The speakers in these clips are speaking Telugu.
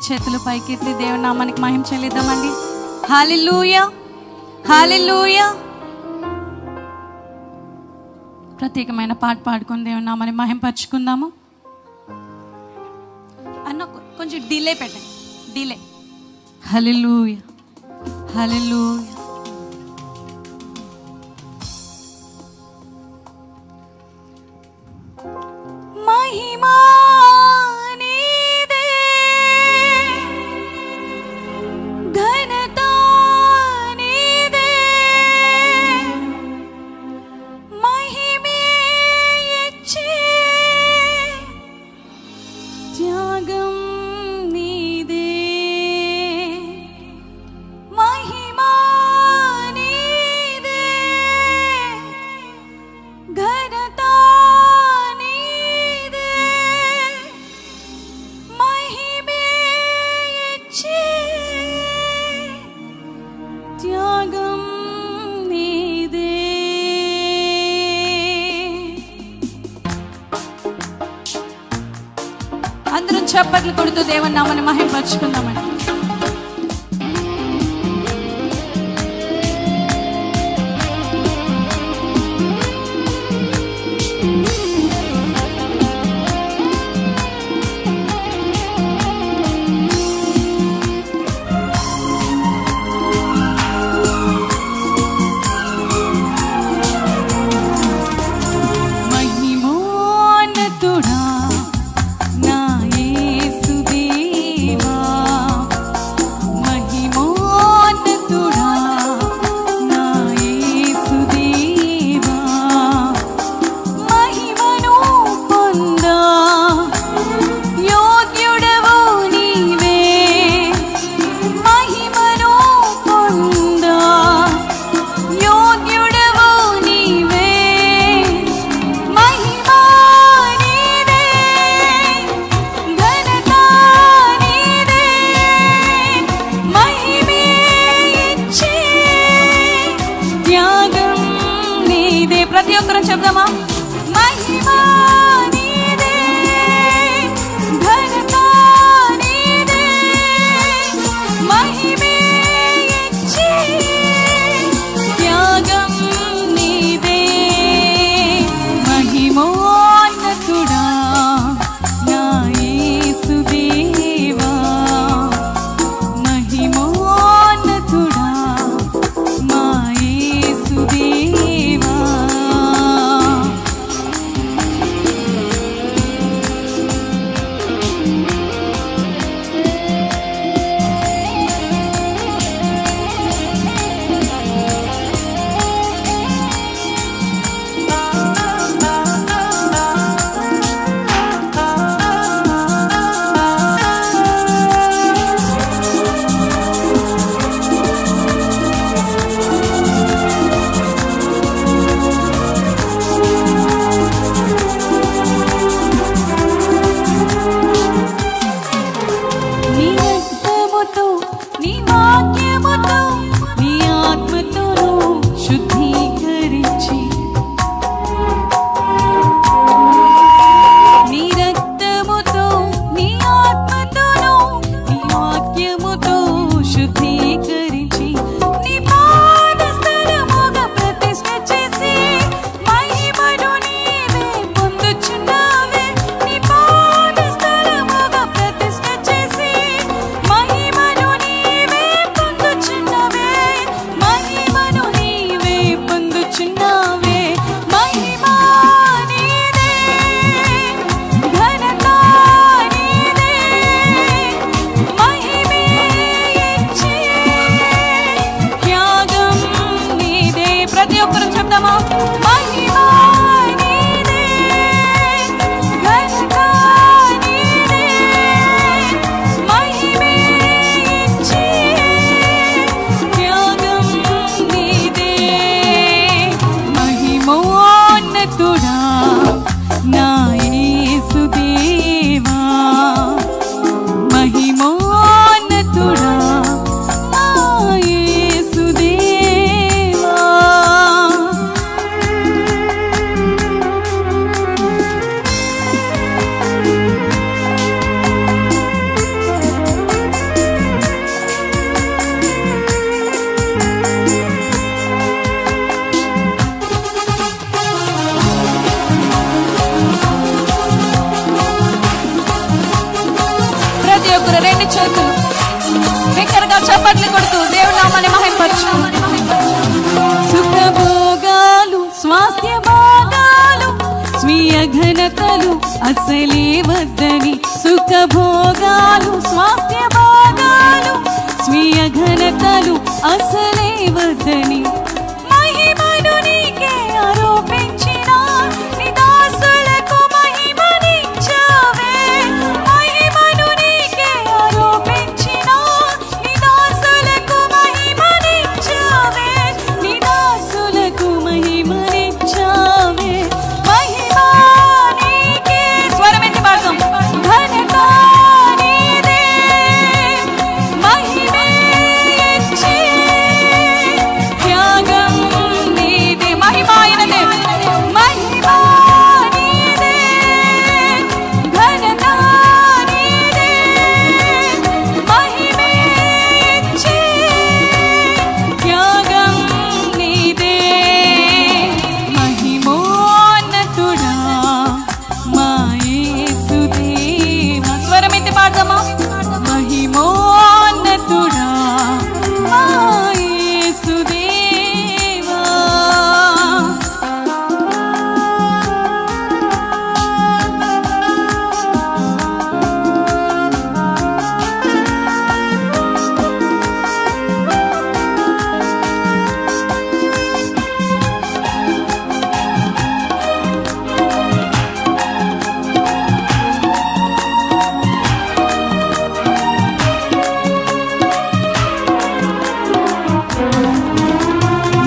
చేతులు పైకెత్తి దేవుని నామానికి మహిమ చెల్లిద్దామండి. హల్లెలూయా, హల్లెలూయా. ప్రత్యేకమైన పాట పాడుకొని దేవుని నామాన్ని మహింపరచుకుందాము. అన్న కొంచెం డిలే పెట్టండి, డిలే. హల్లెలూయా, హల్లెలూయా. మహిమా నీదే, ఘనత నీదే, మహిమే ఇచ్చే త్యాగం నీదే. మహిమా నీదే, ఘనత అందరం చప్పట్లు కొడుతూ దేవుని నామాన్ని మహిమపరచుకుందామండి. ప్రతి ఒక్కరం చెప్దామా? మహిమా నీదే, ఘనత నీదే, మహిమే ఇచ్చే త్యాగం నీదే. మహిమోన్నతుడా నా యేసుదేవా, మహిమోన్నతుడా మా యేసుదేవా. బిగ్గరగా చప్పట్లు కొడుతూ దేవుని నామాన్ని మహిమపరచు. సుఖభోగాలు స్వాస్థ్య భాగాలు స్వీయ ఘనతలు అసలే వద్దని, సుఖభోగాలు స్వాస్థ్య భాగాలు స్వీయ ఘనతలు అసలే వద్దని, మహిమను నీకే ఆరోపించిన నీ దాసులకు మహిమనిచ్చావే. మహిమను నీకే ఆరోపించిన నీ దాసులకు మహిమనిచ్చావే. నీ దాసులకు మహిమనిచ్చావే. మహిమా నీకే, స్వరమెత్తి పాడదాం. ఘనత నీదే, మహిమే ఇచ్చే త్యాగం నీదే. మహిమ ఆయనదే. మహిమా నీదే, ఘనత నీదే, మహిమే ఇచ్చే త్యాగం నీదే. మహిమోన్నతుడా మా యేసుదేవా, స్వరమెత్తి పాడదామా. మహిమోన్నతుడా మా యేసుదేవా.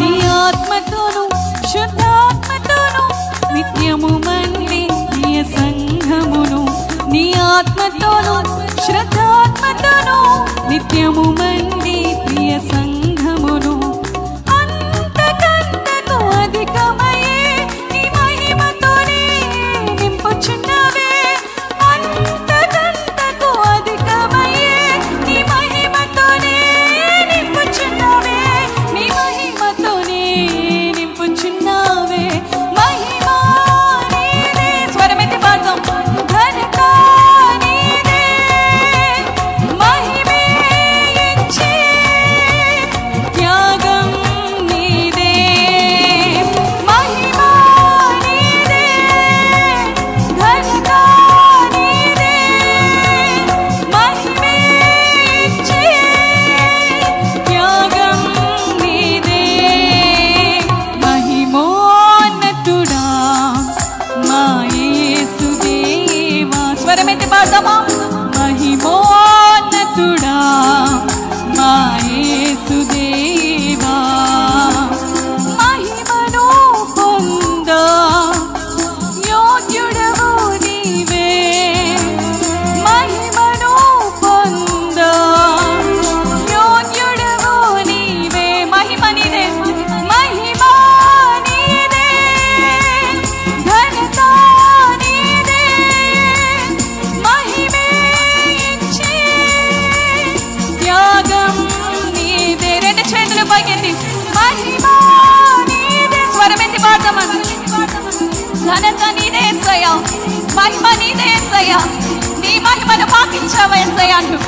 నీ ఆత్మతోను శుద్ధాత్మతోను నిత్యము మండి ప్రియ సంఘమును, నీ ఆత్మతోను శ్రద్ధాత్మతోను నిత్యము మండి ప్రియ సంఘమును, అంతకంతకు అధికమయ్యే నీ మహిమతోనే నింపుచున్నవే. అంతకంతకు అధికమయ్యే నీ మహిమతోనే నింపుచున్నవే. నీ మహిమతోనే నింపుచున్నావే. మహిమా నీదే, స్వరమెత్తి పాడదాం. ఘనత నీదే, మహిమే ఇచ్చే త్యాగం నీదే. మహిమా నీదే, ఘనత నీదే, మహిమే ఇచ్చే త్యాగం నీదే. మహిమోన్నతుడా మా యేసుదేవా, స్వరమెత్తి పాడదామా. మహిమోన్నతుడా మా యేసుదేవా. మహిమను పొందా యోగ్యుడవు నీవే. మహిమను పొందా యోగ్యుడవు నీవే. మహిమ నీదే. మహిమా నీదే, ఘనత నీదే, మహిమే ఇచ్చే త్యాగం నీదే. రెండు చేతులు పైకెత్తి మహిమా నీదే, స్వరమెత్తి పాడదామా. ఘనత నీదే యేసయ్యా, మహిమ నీదే యేసయ్యా. నీ మహిమను పాకించావు యేసయ్యా అంటూ